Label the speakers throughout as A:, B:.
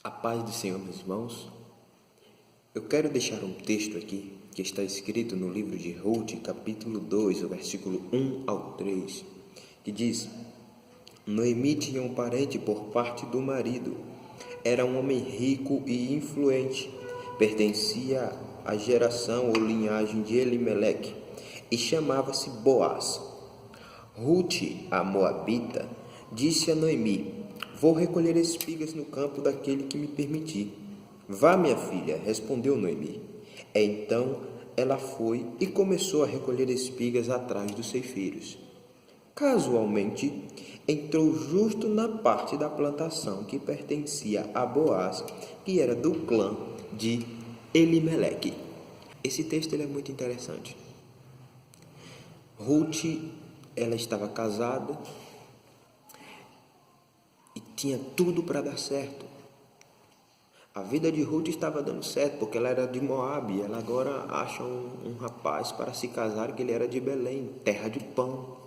A: A paz do Senhor, meus irmãos. Eu quero deixar um texto aqui que está escrito no livro de Ruth, capítulo 2, o versículo 1 ao 3, que diz: Noemi tinha um parente por parte do marido. Era um homem rico e influente. Pertencia à geração ou linhagem de Elimeleque e chamava-se Boaz. Ruth, a moabita, disse a Noemi: Vou recolher espigas no campo daquele que me permitir. Vá, minha filha, respondeu Noemi. Então ela foi e começou a recolher espigas atrás dos ceifeiros. Casualmente, entrou justo na parte da plantação que pertencia a Boaz, que era do clã de Elimeleque. Esse texto ele é muito interessante. Ruth, ela estava casada e tinha tudo para dar certo. A vida de Ruth estava dando certo, porque ela era de Moabe. Ela agora acha um rapaz para se casar, que ele era de Belém, terra de pão.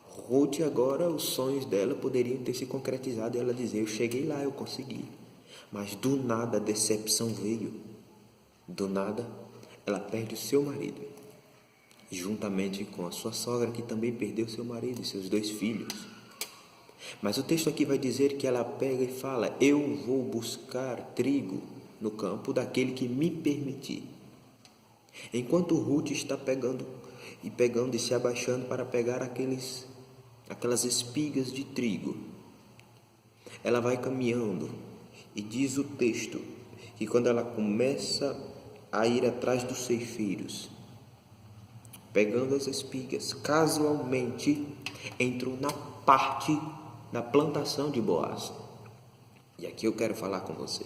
A: Ruth agora, os sonhos dela poderiam ter se concretizado e ela dizer: eu cheguei lá, eu consegui. Mas do nada a decepção veio. Do nada ela perde o seu marido, juntamente com a sua sogra, que também perdeu seu marido e seus 2 filhos. Mas o texto aqui vai dizer que ela pega e fala: eu vou buscar trigo no campo daquele que me permitir. Enquanto Ruth está pegando e se abaixando para pegar aquelas espigas de trigo, ela vai caminhando e diz o texto que quando ela começa a ir atrás dos ceifeiros, pegando as espigas, casualmente entrou na plantação de Boaz. E aqui eu quero falar com você.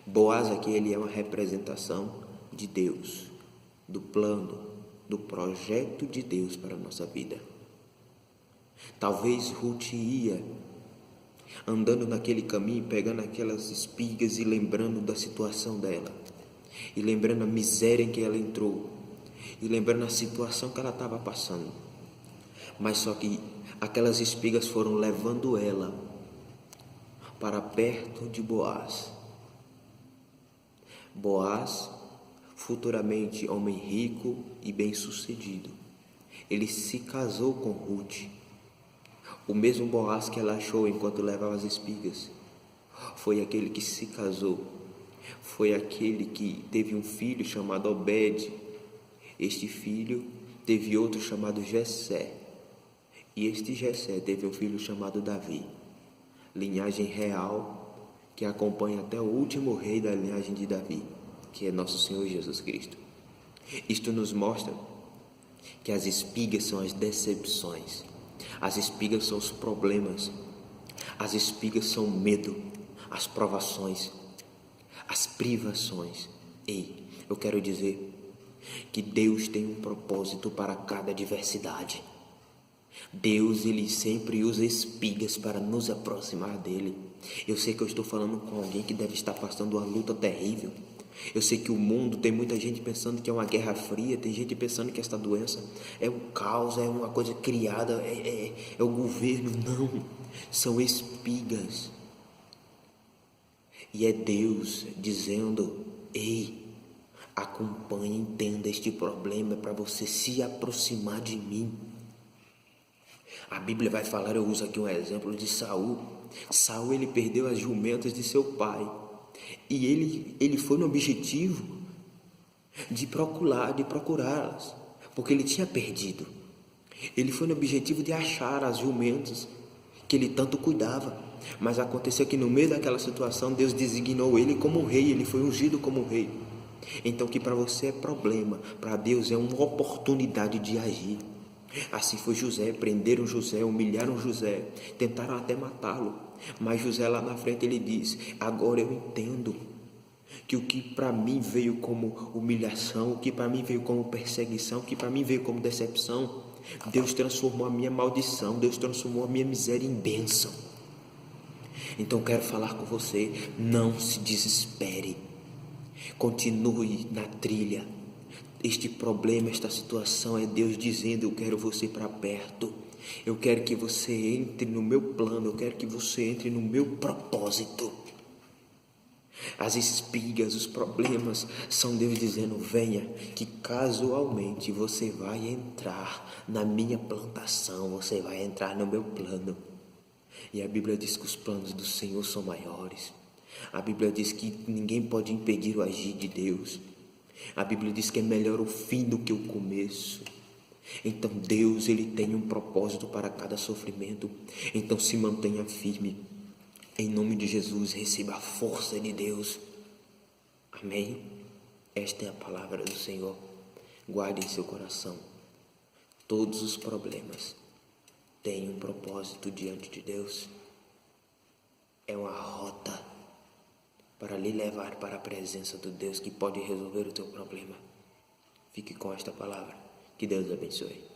A: Boaz aqui ele é uma representação de Deus, do plano, do projeto de Deus para a nossa vida. Talvez Ruth ia andando naquele caminho, pegando aquelas espigas e lembrando da situação dela, e lembrando a miséria em que ela entrou, e lembrando a situação que ela estava passando. Mas só que aquelas espigas foram levando ela para perto de Boaz. Boaz, futuramente homem rico e bem-sucedido, ele se casou com Ruth. O mesmo Boaz que ela achou enquanto levava as espigas foi aquele que se casou, foi aquele que teve um filho chamado Obed. Este filho teve outro chamado Jessé, e este Jessé teve um filho chamado Davi, linhagem real que acompanha até o último rei da linhagem de Davi, que é nosso Senhor Jesus Cristo. Isto nos mostra que as espigas são as decepções, as espigas são os problemas, as espigas são o medo, as provações, as privações. Ei, eu quero dizer que Deus tem um propósito para cada adversidade. Deus, ele sempre usa espigas para nos aproximar dele. Eu sei que eu estou falando com alguém que deve estar passando uma luta terrível. Eu sei que o mundo, tem muita gente pensando que é uma guerra fria, tem gente pensando que esta doença é um caos, é uma coisa criada, é o governo. Não, são espigas. E é Deus dizendo: ei, acompanhe, entenda este problema, é para você se aproximar de mim. A Bíblia vai falar, eu uso aqui um exemplo de Saul. Saul, ele perdeu as jumentas de seu pai, e ele foi no objetivo de procurá-las, porque ele tinha perdido. Ele foi no objetivo de achar as jumentas que ele tanto cuidava. Mas aconteceu que no meio daquela situação, Deus designou ele como rei, ele foi ungido como rei. Então, que para você é problema, para Deus é uma oportunidade de agir. Assim foi José, prenderam José, humilharam José, tentaram até matá-lo. Mas José lá na frente ele diz: agora eu entendo que o que para mim veio como humilhação, o que para mim veio como perseguição, o que para mim veio como decepção, Deus transformou a minha maldição, Deus transformou a minha miséria em bênção. Então quero falar com você: não se desespere, continue na trilha. Este problema, esta situação é Deus dizendo: eu quero você para perto, Eu quero que você entre no meu plano, eu quero que você entre no meu propósito. As espigas, os problemas são Deus dizendo: venha, que casualmente você vai entrar na minha plantação, você vai entrar no meu plano. E a Bíblia diz que os planos do Senhor são maiores. A Bíblia diz que ninguém pode impedir o agir de Deus. A Bíblia diz que é melhor o fim do que o começo. Então Deus, Ele tem um propósito para cada sofrimento. Então se mantenha firme. Em nome de Jesus, receba a força de Deus. Amém? Esta é a palavra do Senhor. Guarde em seu coração. Todos os problemas têm um propósito diante de Deus. É uma rota para lhe levar para a presença do Deus que pode resolver o teu problema. Fique com esta palavra. Que Deus abençoe.